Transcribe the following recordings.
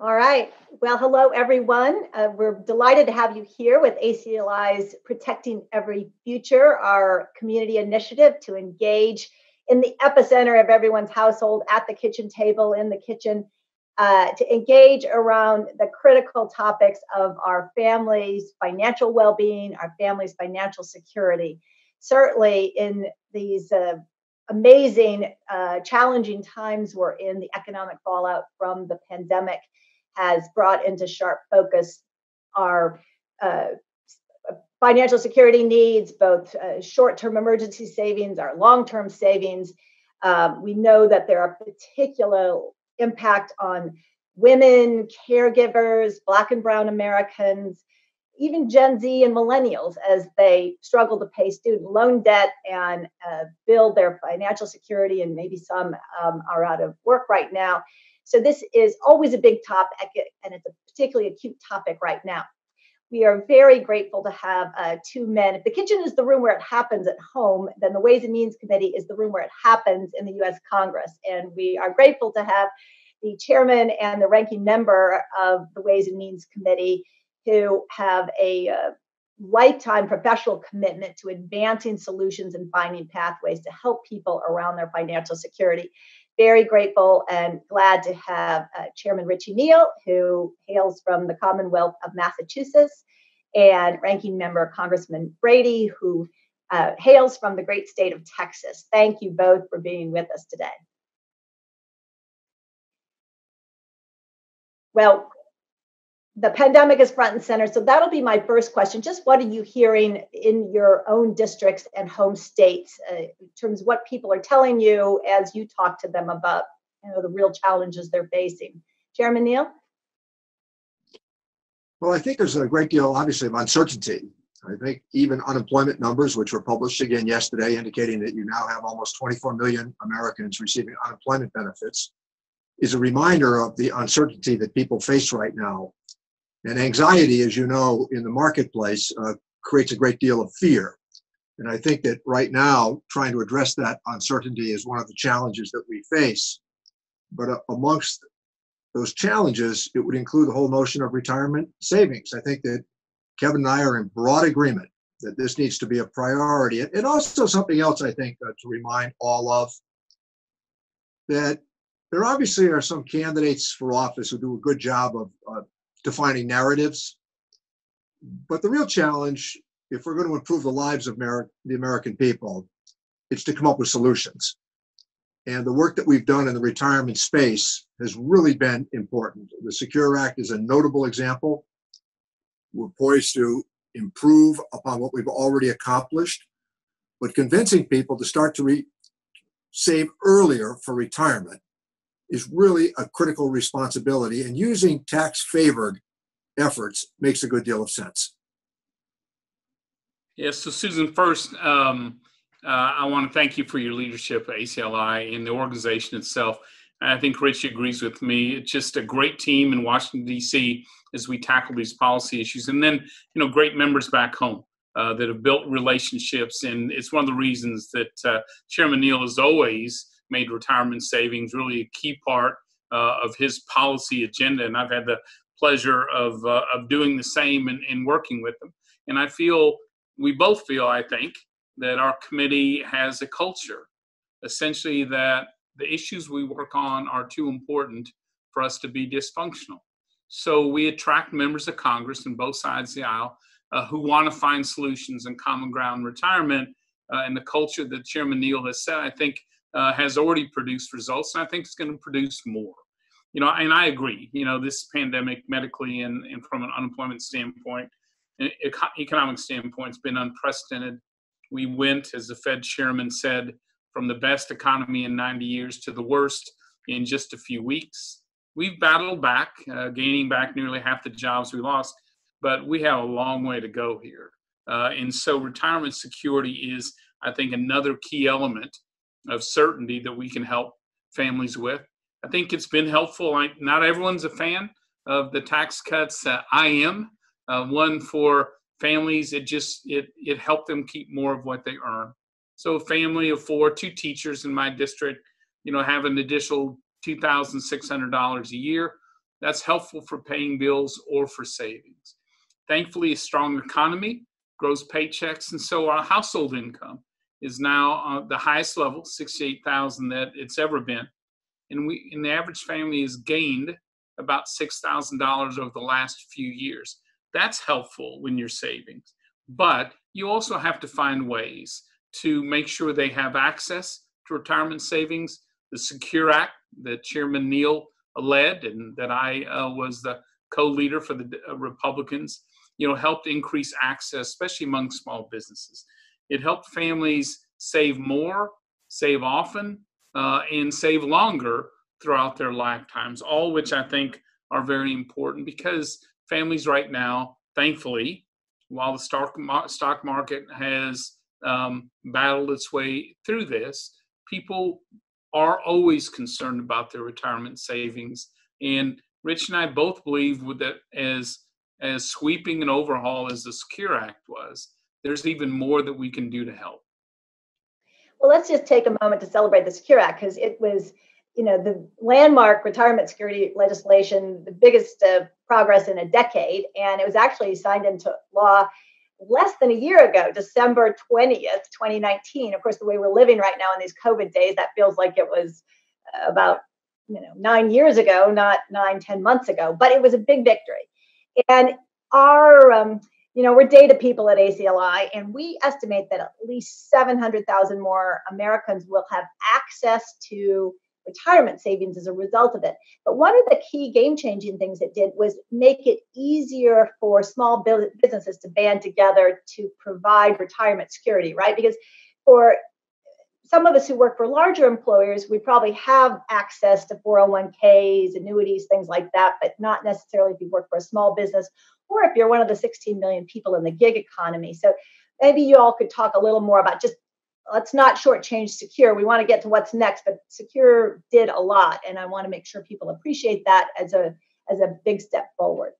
All right. Well, hello, everyone. We're delighted to have you here with ACLI's Protecting Every Future, our community initiative to engage in the epicenter of everyone's household, at the kitchen table, in the kitchen, to engage around the critical topics of our families' financial well-being, our families' financial security. Certainly in these amazing, challenging times we're in, the economic fallout from the pandemic has brought into sharp focus our financial security needs, both short-term emergency savings, our long-term savings. We know that there are particular impact on women, caregivers, Black and Brown Americans, even Gen Z and millennials as they struggle to pay student loan debt and build their financial security, and maybe some are out of work right now. So this is always a big topic, and it's a particularly acute topic right now. We are very grateful to have two men. If the kitchen is the room where it happens at home, then the Ways and Means Committee is the room where it happens in the U.S. Congress. And we are grateful to have the chairman and the ranking member of the Ways and Means Committee, who have a lifetime professional commitment to advancing solutions and finding pathways to help people around their financial security. Very grateful and glad to have Chairman Richie Neal, who hails from the Commonwealth of Massachusetts, and Ranking Member Congressman Brady, who hails from the great state of Texas. Thank you both for being with us today. Well, the pandemic is front and center, so that'll be my first question. Just what are you hearing in your own districts and home states in terms of what people are telling you as you talk to them about, the real challenges they're facing? Chairman Neal? Well, I think there's a great deal, obviously, of uncertainty. I think even unemployment numbers, which were published again yesterday, indicating that you now have almost 24 million Americans receiving unemployment benefits, is a reminder of the uncertainty that people face right now. And anxiety, as you know, in the marketplace creates a great deal of fear. And I think that right now, trying to address that uncertainty is one of the challenges that we face. But amongst those challenges, it would include the whole notion of retirement savings. I think that Kevin and I are in broad agreement that this needs to be a priority. And also something else, I think, to remind all of, that there obviously are some candidates for office who do a good job of defining narratives. But the real challenge, if we're going to improve the lives of the American people, it's to come up with solutions. And the work that we've done in the retirement space has really been important. The Secure Act is a notable example. We're poised to improve upon what we've already accomplished, but convincing people to start to save earlier for retirement is really a critical responsibility, and using tax-favored efforts makes a good deal of sense. Yes, so Susan, first, I want to thank you for your leadership at ACLI and the organization itself. And I think Richie agrees with me. It's just a great team in Washington, D.C. as we tackle these policy issues. And then, great members back home that have built relationships. And it's one of the reasons that Chairman Neal has always made retirement savings really a key part of his policy agenda. And I've had the pleasure of doing the same and working with them. And we both feel, I think, that our committee has a culture, essentially, that the issues we work on are too important for us to be dysfunctional. So we attract members of Congress on both sides of the aisle who want to find solutions and common ground retirement. And the culture that Chairman Neal has set, I think, has already produced results, and I think it's going to produce more. And I agree, this pandemic medically and from an unemployment standpoint, economic standpoint, has been unprecedented. We went, as the Fed chairman said, from the best economy in 90 years to the worst in just a few weeks. We've battled back, gaining back nearly half the jobs we lost, but we have a long way to go here. And so retirement security is, I think, another key element of certainty that we can help families with. I think it's been helpful. Not everyone's a fan of the tax cuts. I am. One for families, it helped them keep more of what they earn. So a family of 4, 2 teachers in my district, have an additional $2,600 a year. That's helpful for paying bills or for savings. Thankfully, a strong economy grows paychecks, and so our household income is now the highest level, 68,000 that it's ever been. And the average family has gained about $6,000 over the last few years. That's helpful when you're saving. But you also have to find ways to make sure they have access to retirement savings. The Secure Act that Chairman Neal led and that I was the co-leader for the Republicans, helped increase access, especially among small businesses. It helped families save more, save often, and save longer throughout their lifetimes, all which I think are very important because families right now, thankfully, while the stock market has battled its way through this, people are always concerned about their retirement savings. And Rich and I both believe with that as sweeping an overhaul as the Secure Act was, there's even more that we can do to help. Well, let's just take a moment to celebrate the Secure Act because it was, the landmark retirement security legislation, the biggest progress in a decade. And it was actually signed into law less than a year ago, December 20th, 2019. Of course, the way we're living right now in these COVID days, that feels like it was about 9 years ago, not 9-10 months ago, but it was a big victory. And our we're data people at ACLI, and we estimate that at least 700,000 more Americans will have access to retirement savings as a result of it. But one of the key game-changing things it did was make it easier for small businesses to band together to provide retirement security, right? Because for some of us who work for larger employers, we probably have access to 401ks, annuities, things like that, but not necessarily if you work for a small business or if you're one of the 16 million people in the gig economy. So maybe you all could talk a little more about just, let's not shortchange Secure. We want to get to what's next, but Secure did a lot, and I want to make sure people appreciate that as a big step forward.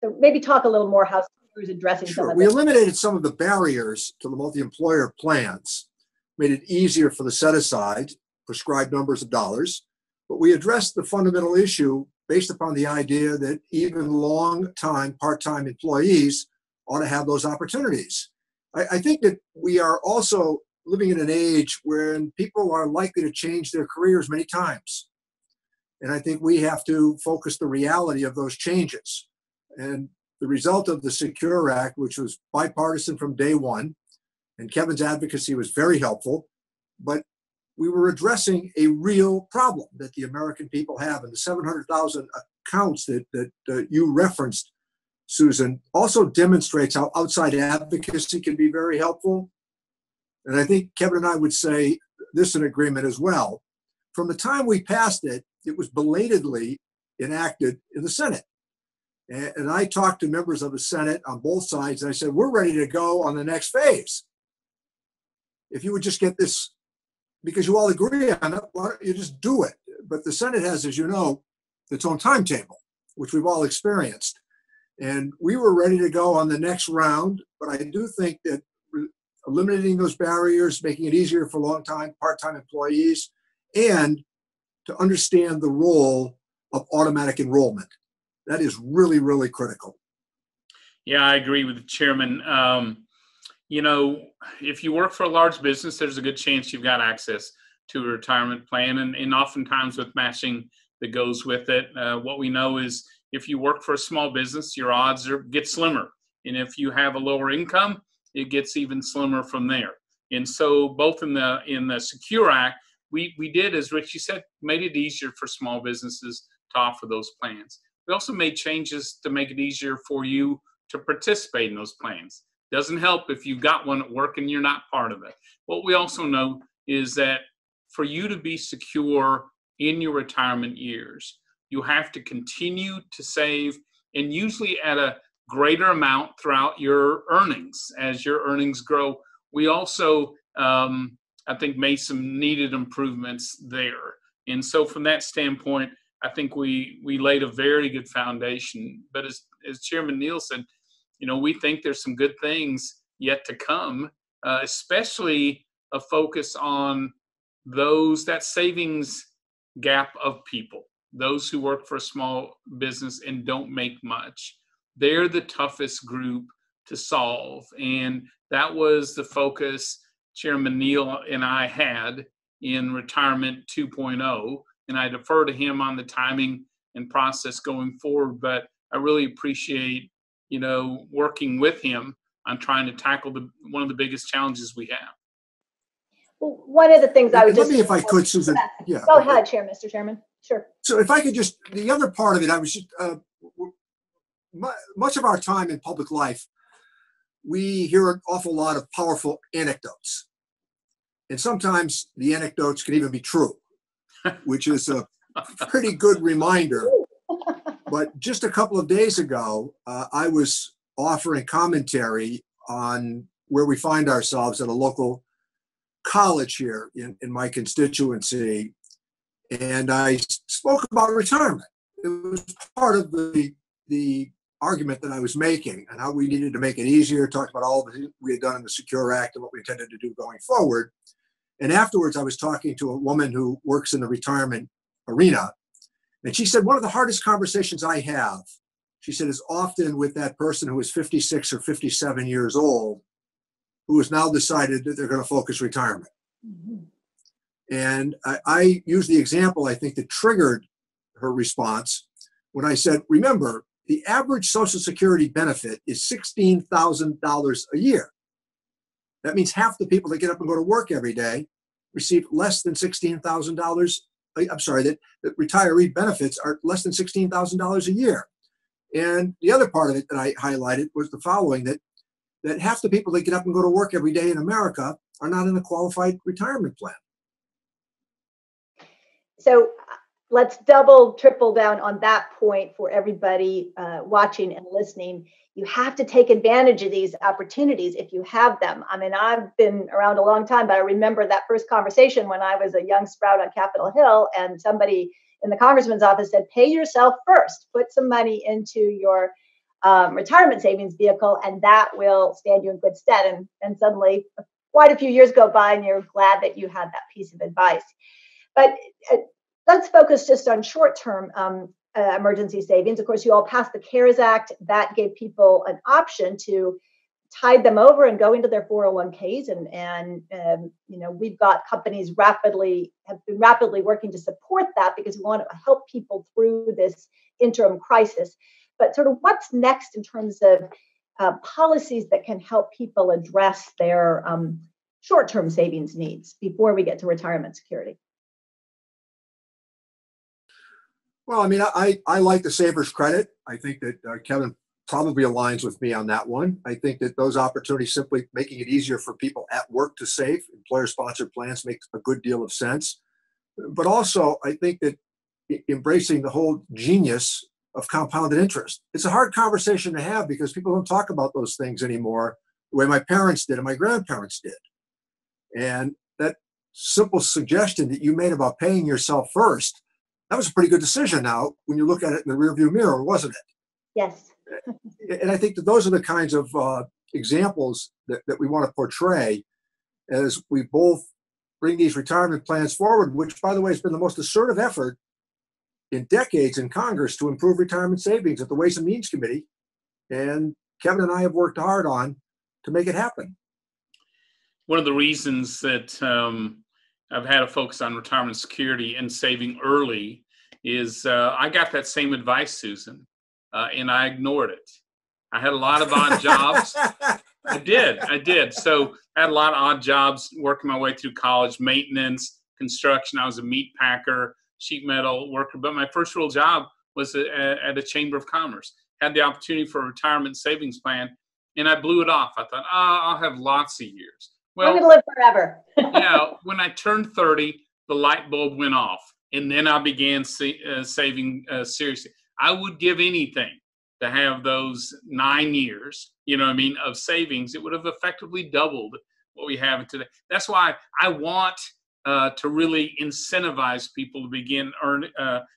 So maybe talk a little more how Secure is addressing some of We this. eliminated some of the barriers to the multi-employer plans, made it easier for the set-aside, prescribed numbers of dollars, but we addressed the fundamental issue based upon the idea that even long-time, part-time employees ought to have those opportunities. I think that we are also living in an age when people are likely to change their careers many times. And I think we have to focus the reality of those changes. And the result of the Secure Act, which was bipartisan from day one, and Kevin's advocacy was very helpful, but we were addressing a real problem that the American people have. And the 700,000 accounts that you referenced, Susan, also demonstrates how outside advocacy can be very helpful. And I think Kevin and I would say this in agreement as well. From the time we passed it, it was belatedly enacted in the Senate. And I talked to members of the Senate on both sides, and I said, we're ready to go on the next phase. If you would just get this, because you all agree on it, why don't you just do it? But the Senate has, as you know, its own timetable, which we've all experienced. And we were ready to go on the next round, but I do think that eliminating those barriers, making it easier for long-time, part-time employees, and to understand the role of automatic enrollment. That is really, really critical. Yeah, I agree with the chairman. If you work for a large business, there's a good chance you've got access to a retirement plan, and oftentimes with matching that goes with it. What we know is if you work for a small business, your odds get slimmer. And if you have a lower income, it gets even slimmer from there. And so both in the Secure Act, we did, as Richie said, made it easier for small businesses to offer those plans. We also made changes to make it easier for you to participate in those plans. Doesn't help if you've got one at work and you're not part of it. What we also know is that for you to be secure in your retirement years, you have to continue to save, and usually at a greater amount throughout your earnings. As your earnings grow, we also, I think, made some needed improvements there. And so from that standpoint, I think we laid a very good foundation. But as Chairman Neal said, we think there's some good things yet to come, especially a focus on that savings gap of people. those who work for a small business and don't make much. They're the toughest group to solve. And that was the focus Chairman Neal and I had in Retirement 2.0. And I defer to him on the timing and process going forward. But I really appreciate, working with him on trying to tackle one of the biggest challenges we have. Well, one of the things I would let me, if I could, Susan. Yeah. Go ahead, Mr. Chairman. Sure. So if I could just, the other part of it, I was just, much of our time in public life, we hear an awful lot of powerful anecdotes. And sometimes the anecdotes can even be true, which is a pretty good reminder. But just a couple of days ago, I was offering commentary on where we find ourselves at a local college here in my constituency. And I spoke about retirement. It was part of the argument that I was making and how we needed to make it easier, talked about all that we had done in the Secure Act and what we intended to do going forward. And afterwards, I was talking to a woman who works in the retirement arena. And she said, one of the hardest conversations I have, she said, is often with that person who is 56 or 57 years old, who has now decided that they're going to focus retirement. Mm-hmm. And I used the example, I think, that triggered her response when I said, remember, the average Social Security benefit is $16,000 a year. That means half the people that get up and go to work every day receive less than $16,000. I'm sorry, that retiree benefits are less than $16,000 a year. And the other part of it that I highlighted was the following, that half the people that get up and go to work every day in America are not in a qualified retirement plan. So let's double, triple down on that point for everybody watching and listening. You have to take advantage of these opportunities if you have them. I mean, I've been around a long time, but I remember that first conversation when I was a young sprout on Capitol Hill, and somebody in the congressman's office said, pay yourself first, put some money into your retirement savings vehicle, and that will stand you in good stead. And suddenly quite a few years go by and you're glad that you had that piece of advice. But let's focus just on short-term emergency savings. Of course, you all passed the CARES Act. That gave people an option to tide them over and go into their 401ks. And we've got companies have been rapidly working to support that because we want to help people through this interim crisis. But sort of what's next in terms of policies that can help people address their short-term savings needs before we get to retirement security? Well, I mean, I like the Savers credit. I think that Kevin probably aligns with me on that one. I think that those opportunities, simply making it easier for people at work to save, employer-sponsored plans, makes a good deal of sense. But also, I think that embracing the whole genius of compounded interest. It's a hard conversation to have because people don't talk about those things anymore the way my parents did and my grandparents did. And that simple suggestion that you made about paying yourself first, that was a pretty good decision now when you look at it in the rearview mirror, wasn't it? Yes. And I think that those are the kinds of examples that we want to portray as we both bring these retirement plans forward, which, by the way, has been the most assertive effort in decades in Congress to improve retirement savings at the Ways and Means Committee. And Kevin and I have worked hard on to make it happen. One of the reasons that I've had a focus on retirement security and saving early is I got that same advice, Susan, and I ignored it. I had a lot of odd jobs. I did. So I had a lot of odd jobs working my way through college, maintenance, construction. I was a meat packer, sheet metal worker. But my first real job was at a Chamber of Commerce. Had the opportunity for a retirement savings plan, and I blew it off. I thought, I'll have lots of years. Well, I'm going to live forever. When I turned 30, the light bulb went off, and then I began saving seriously. I would give anything to have those 9 years, of savings. It would have effectively doubled what we have today. That's why I want to really incentivize people to begin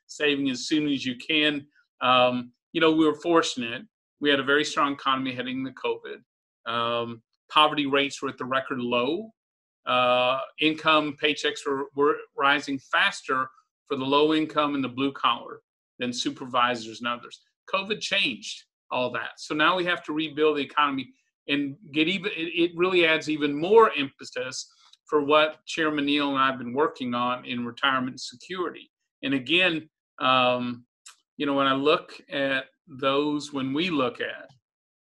saving as soon as you can. We were fortunate. We had a very strong economy heading into COVID. Poverty rates were at the record low. Income paychecks were rising faster for the low income and the blue collar than supervisors and others. COVID changed all that. So now we have to rebuild the economy and it really adds even more impetus for what Chairman Neal and I have been working on in retirement security. And again, when we look at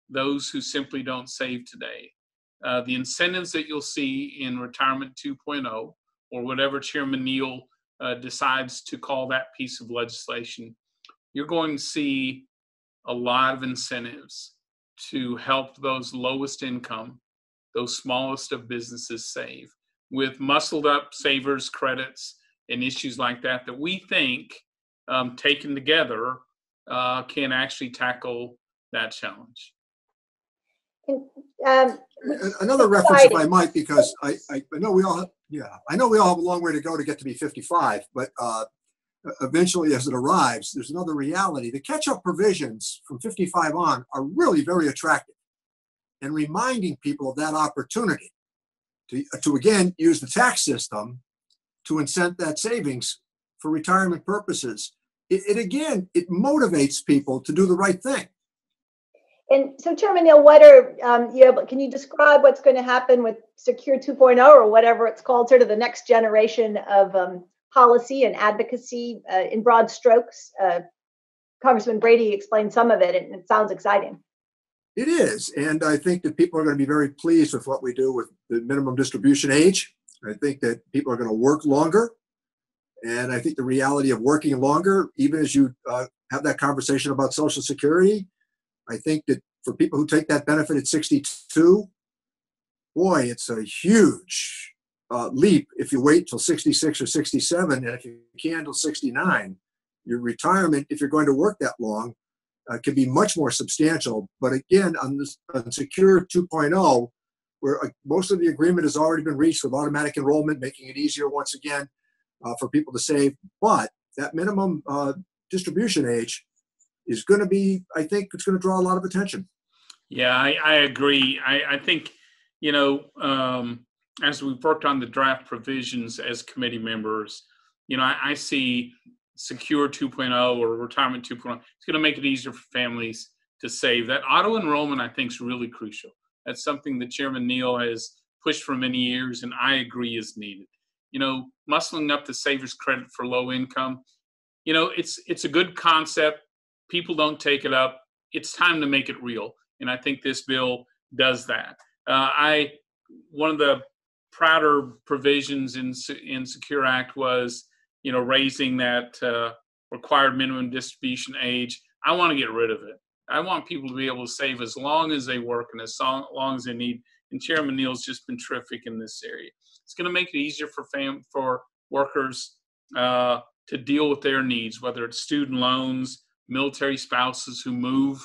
those who simply don't save today, the incentives that you'll see in Retirement 2.0, or whatever Chairman Neal decides to call that piece of legislation, you're going to see a lot of incentives to help those lowest income, those smallest of businesses save, with muscled up savers credits and issues like that we think, taken together, can actually tackle that challenge. Another reference, if I might, because I know we all have, I know we all have a long way to go to get to be 55, but eventually as it arrives, there's another reality. The catch-up provisions from 55 on are really very attractive, and reminding people of that opportunity to again use the tax system to incent that savings for retirement purposes. It motivates people to do the right thing. And so, Chairman Neal, can you describe what's going to happen with Secure 2.0 or whatever it's called, sort of the next generation of policy and advocacy in broad strokes? Congressman Brady explained some of it, and it sounds exciting. It is, and I think that people are going to be very pleased with what we do with the minimum distribution age. I think that people are going to work longer, and I think the reality of working longer, even as you have that conversation about Social Security, I think that for people who take that benefit at 62, boy, it's a huge leap if you wait till 66 or 67, and if you can till 69, your retirement, if you're going to work that long, can be much more substantial. But again, on Secure 2.0, where most of the agreement has already been reached with automatic enrollment, making it easier once again for people to save. But that minimum distribution age is going to be, I think it's going to draw a lot of attention. Yeah, I agree. I think, as we've worked on the draft provisions as committee members, I see Secure 2.0 or Retirement 2.0. It's going to make it easier for families to save. That auto enrollment, I think, is really crucial. That's something that Chairman Neal has pushed for many years, and I agree is needed. Muscling up the savers credit for low income, it's a good concept. People don't take it up. It's time to make it real, and I think this bill does that. One of the prouder provisions in Secure Act was, raising that required minimum distribution age. I want to get rid of it. I want people to be able to save as long as they work and as long as they need. And Chairman Neal's just been terrific in this area. It's going to make it easier for workers to deal with their needs, whether it's student loans, military spouses who move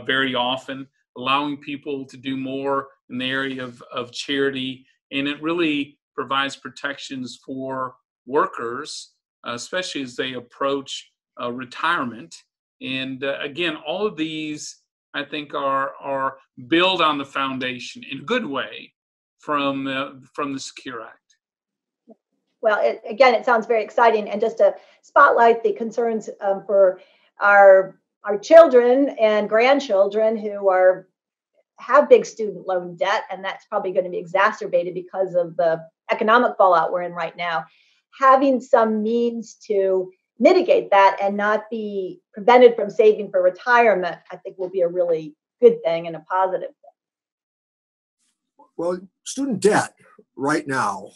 very often, allowing people to do more in the area of charity. And it really provides protections for workers, especially as they approach retirement. And again, all of these, I think, are build on the foundation in a good way from the Secure Act. Well, it sounds very exciting. And just to spotlight the concerns for our children and grandchildren who have big student loan debt, and that's probably going to be exacerbated because of the economic fallout we're in right now. Having some means to mitigate that and not be prevented from saving for retirement, I think will be a really good thing and a positive thing. Well, student debt right now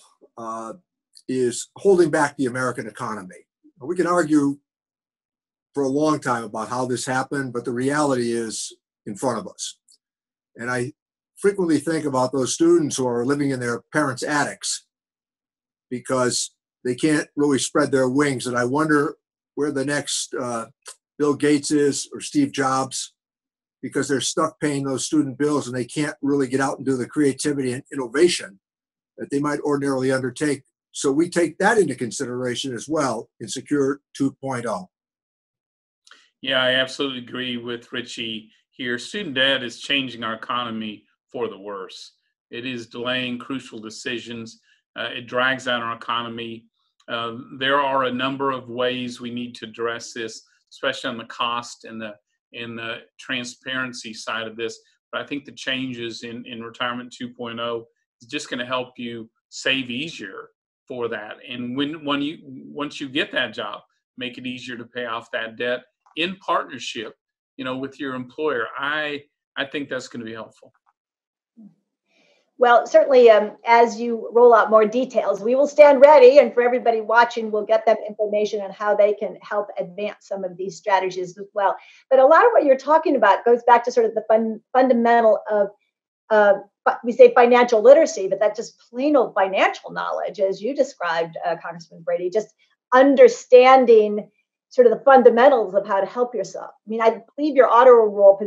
is holding back the American economy. We can argue for a long time about how this happened, but the reality is in front of us. And I frequently think about those students who are living in their parents' attics because they can't really spread their wings. And I wonder where the next Bill Gates is or Steve Jobs, because they're stuck paying those student bills and they can't really get out and do the creativity and innovation that they might ordinarily undertake. So we take that into consideration as well in Secure 2.0. Yeah, I absolutely agree with Richie here. Student debt is changing our economy for the worse. It is delaying crucial decisions. It drags out our economy. There are a number of ways we need to address this, especially on the cost and the transparency side of this. But I think the changes in Retirement 2.0 is just going to help you save easier for that. And once you get that job, make it easier to pay off that debt in partnership, with your employer. I think that's going to be helpful. Well, certainly, as you roll out more details, we will stand ready. And for everybody watching, we'll get them information on how they can help advance some of these strategies as well. But a lot of what you're talking about goes back to sort of the fundamental of, we say financial literacy, but that's just plain old financial knowledge, as you described, Congressman Brady, just understanding sort of the fundamentals of how to help yourself. I mean, I believe your auto enroll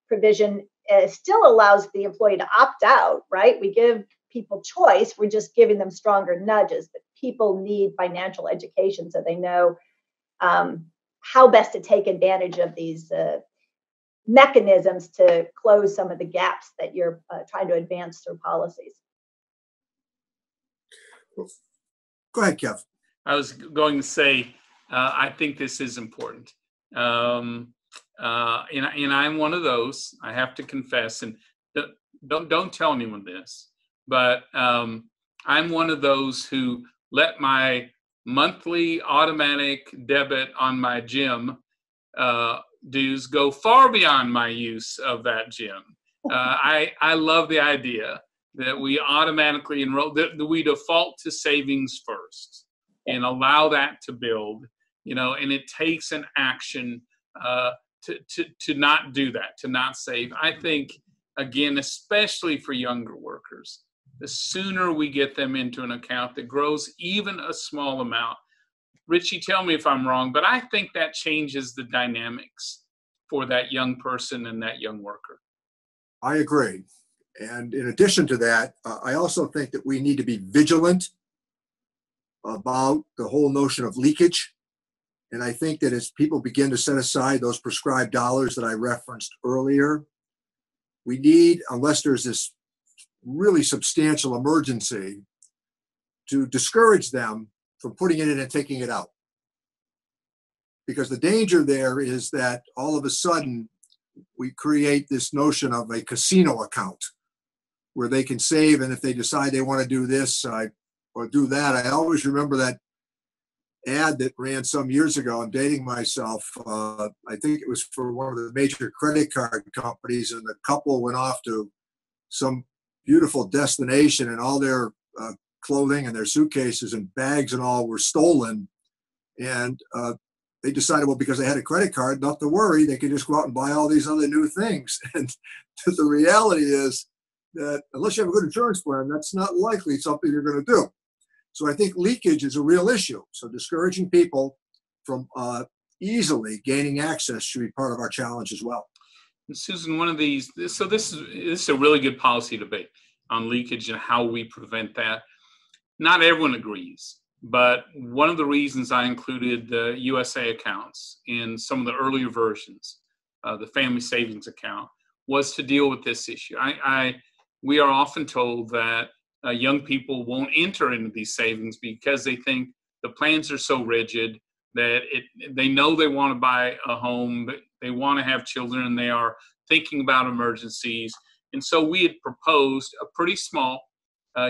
provision still allows the employee to opt out, right? We give people choice. We're just giving them stronger nudges, but people need financial education so they know how best to take advantage of these mechanisms to close some of the gaps that you're trying to advance through policies. Go ahead, Kev. I was going to say, I think this is important. And I'm one of those, I have to confess, and don't tell anyone this, but I'm one of those who let my monthly automatic debit on my gym dues go far beyond my use of that gym. I love the idea that we automatically enroll, that we default to savings first and allow that to build, and it takes an action to not do that, to not save. I think, again, especially for younger workers, the sooner we get them into an account that grows even a small amount. Richie, tell me if I'm wrong, but I think that changes the dynamics for that young person and that young worker. I agree. And in addition to that, I also think that we need to be vigilant about the whole notion of leakage. And I think that as people begin to set aside those prescribed dollars that I referenced earlier, we need, unless there's this really substantial emergency, to discourage them from putting it in and taking it out. Because the danger there is that all of a sudden we create this notion of a casino account where they can save, and if they decide they want to do this or do that. I always remember that ad that ran some years ago. I'm dating myself. I think it was for one of the major credit card companies, and the couple went off to some beautiful destination, and all their clothing and their suitcases and bags and all were stolen. And they decided, well, because they had a credit card, not to worry, they could just go out and buy all these other new things. And the reality is that unless you have a good insurance plan, that's not likely something you're going to do. So I think leakage is a real issue. So discouraging people from easily gaining access should be part of our challenge as well. And Susan, one of these, so this is a really good policy debate on leakage and how we prevent that. Not everyone agrees, but one of the reasons I included the USA accounts in some of the earlier versions, the family savings account, was to deal with this issue. We are often told that young people won't enter into these savings because they think the plans are so rigid that they know they want to buy a home, but they want to have children, and they are thinking about emergencies. And so we had proposed a pretty small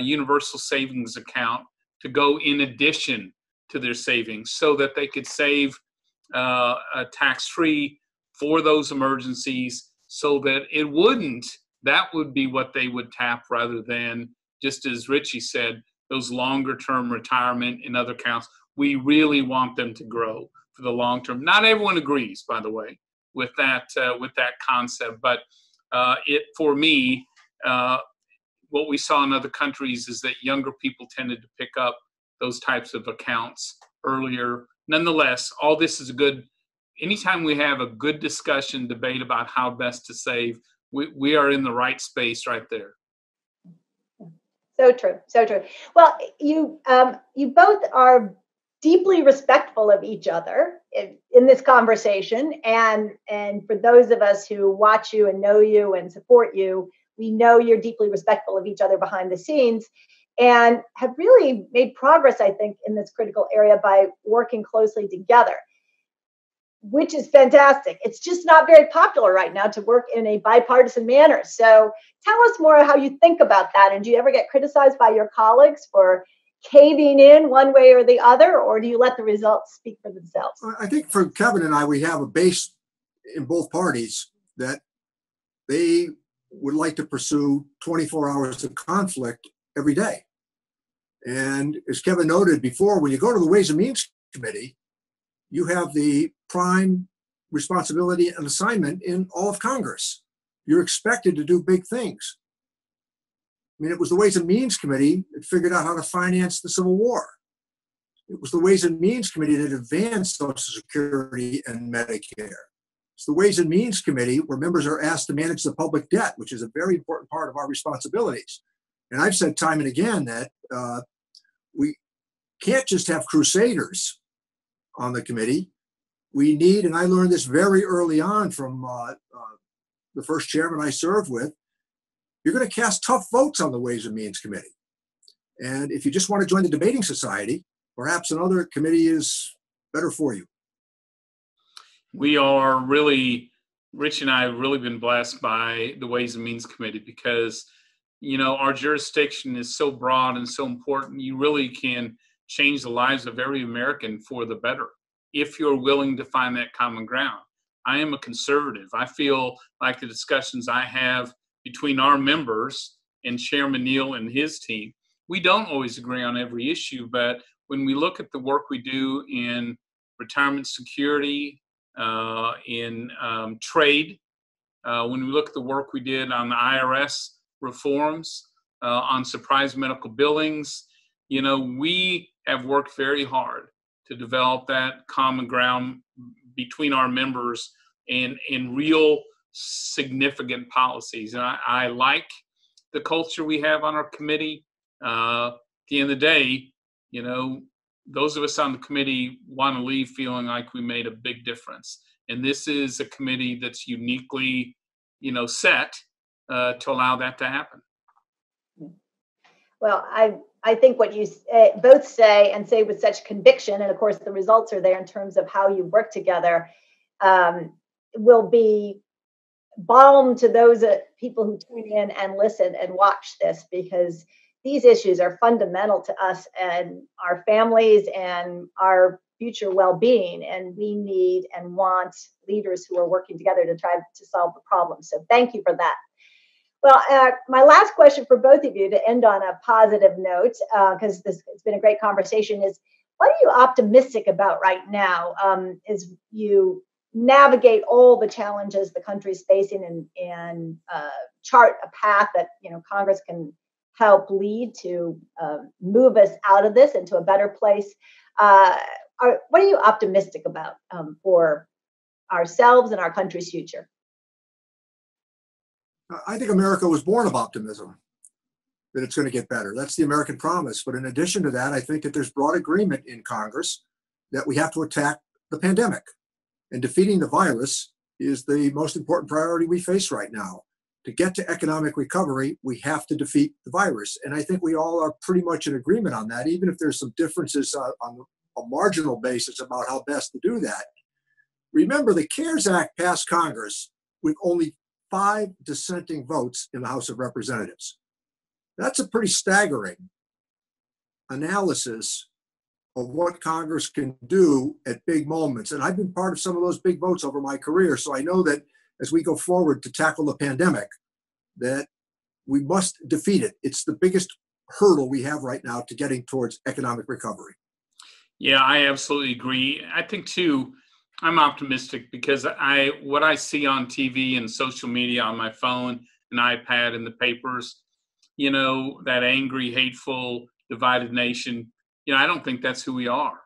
universal savings account to go in addition to their savings so that they could save tax-free for those emergencies, so that that would be what they would tap, rather than, just as Richie said, those longer-term retirement and other accounts. We really want them to grow for the long term. Not everyone agrees, by the way, with that concept, but for me, what we saw in other countries is that younger people tended to pick up those types of accounts earlier. Nonetheless, all this is anytime we have a good discussion, debate about how best to save, we are in the right space right there. So true, so true. Well, you both are deeply respectful of each other in this conversation, and for those of us who watch you and know you and support you, we know you're deeply respectful of each other behind the scenes. and have really made progress, I think, in this critical area by working closely together, which is fantastic. It's just not very popular right now to work in a bipartisan manner. So tell us more how you think about that. And do you ever get criticized by your colleagues for caving in one way or the other, or do you let the results speak for themselves? I think for Kevin and I, we have a base in both parties that they would like to pursue 24 hours of conflict every day. And as Kevin noted before, when you go to the Ways and Means Committee, you have the prime responsibility and assignment in all of Congress. You're expected to do big things. I mean, it was the Ways and Means Committee that figured out how to finance the Civil War. It was the Ways and Means Committee that advanced Social Security and Medicare. It's the Ways and Means Committee where members are asked to manage the public debt, which is a very important part of our responsibilities. And I've said time and again that we can't just have crusaders on the committee. We need, and I learned this very early on from the first chairman I served with, you're going to cast tough votes on the Ways and Means Committee. And if you just want to join the debating society, perhaps another committee is better for you. We are really, Rich and I have really been blessed by the Ways and Means Committee because, you know, our jurisdiction is so broad and so important. You really can change the lives of every American for the better if you're willing to find that common ground. I am a conservative. I feel like the discussions I have between our members and Chairman Neal and his team, we don't always agree on every issue, but when we look at the work we do in retirement security, in trade, when we look at the work we did on the IRS reforms, on surprise medical billings, you know, we have worked very hard to develop that common ground between our members and real significant policies. And I like the culture we have on our committee. At the end of the day, you know, those of us on the committee want to leave feeling like we made a big difference. And this is a committee that's uniquely, you know, set to allow that to happen. Well, I think what you both say and say with such conviction, and of course the results are there in terms of how you work together, will be balm to those people who tune in and listen and watch this, because these issues are fundamental to us and our families and our future well-being. And we need and want leaders who are working together to try to solve the problem. So thank you for that. Well, my last question for both of you to end on a positive note, because it's been a great conversation, is what are you optimistic about right now as you navigate all the challenges the country's facing and chart a path that, you know, Congress can help lead to move us out of this into a better place? What are you optimistic about for ourselves and our country's future? I think America was born of optimism, that it's going to get better. That's the American promise. But in addition to that, I think that there's broad agreement in Congress that we have to attack the pandemic. And defeating the virus is the most important priority we face right now. To get to economic recovery, we have to defeat the virus. And I think we all are pretty much in agreement on that, even if there's some differences on a marginal basis about how best to do that. Remember, the CARES Act passed Congress with only 5 dissenting votes in the House of Representatives. That's a pretty staggering analysis of what Congress can do at big moments. And I've been part of some of those big votes over my career. So I know that as we go forward to tackle the pandemic, that we must defeat it. It's the biggest hurdle we have right now to getting towards economic recovery. Yeah, I absolutely agree. I think too, I'm optimistic because what I see on TV and social media, on my phone and iPad and the papers, you know, that angry, hateful, divided nation, you know, I don't think that's who we are.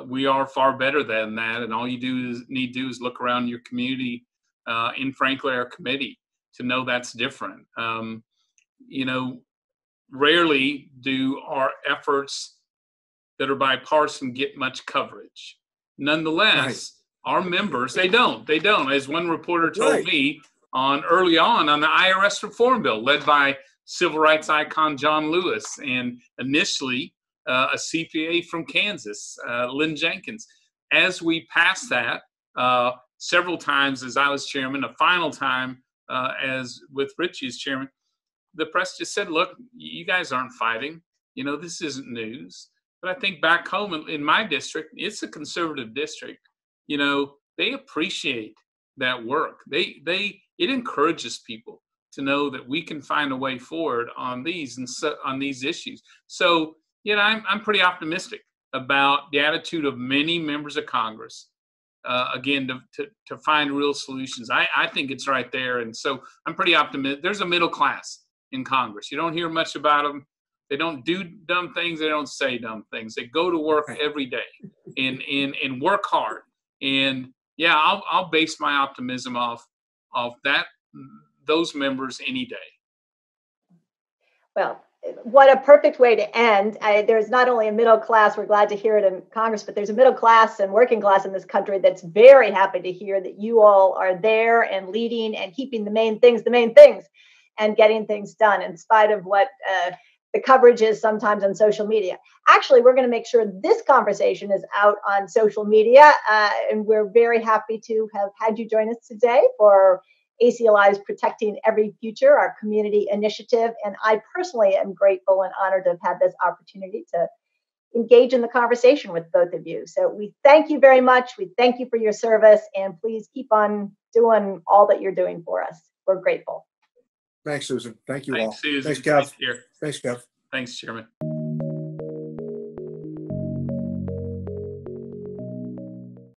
We are far better than that. And all you need to do is look around your community and frankly, our committee to know that's different. You know, rarely do our efforts that are bipartisan get much coverage. Nonetheless, right. Our members, they don't. As one reporter told me early on the IRS reform bill led by civil rights icon John Lewis, and initially a CPA from Kansas, Lynn Jenkins. As we passed that several times as I was chairman, a final time as with Richie as chairman, the press just said, look, you guys aren't fighting. You know, this isn't news. But I think back home in my district, it's a conservative district. You know, they appreciate that work. It encourages people to know that we can find a way forward on these on these issues. So, you know, I'm pretty optimistic about the attitude of many members of Congress. Again, to find real solutions. I think it's right there. And so I'm pretty optimistic. There's a middle class in Congress. You don't hear much about them. They don't do dumb things. They don't say dumb things. They go to work every day and work hard. And yeah, I'll base my optimism off those members any day. Well, what a perfect way to end. There's not only a middle class, we're glad to hear it in Congress, but there's a middle class and working class in this country that's very happy to hear that you all are there and leading and keeping the main things, and getting things done in spite of what the coverage is sometimes on social media. Actually, we're going to make sure this conversation is out on social media, and we're very happy to have had you join us today for ACLI's Protecting Every Future, our community initiative. And I personally am grateful and honored to have had this opportunity to engage in the conversation with both of you. So we thank you very much. We thank you for your service, and please keep on doing all that you're doing for us. We're grateful. Thanks, Susan. Thank you Thanks, all. Susan. Thanks, Kev. Here. Thanks, Kev. Thanks, Chairman.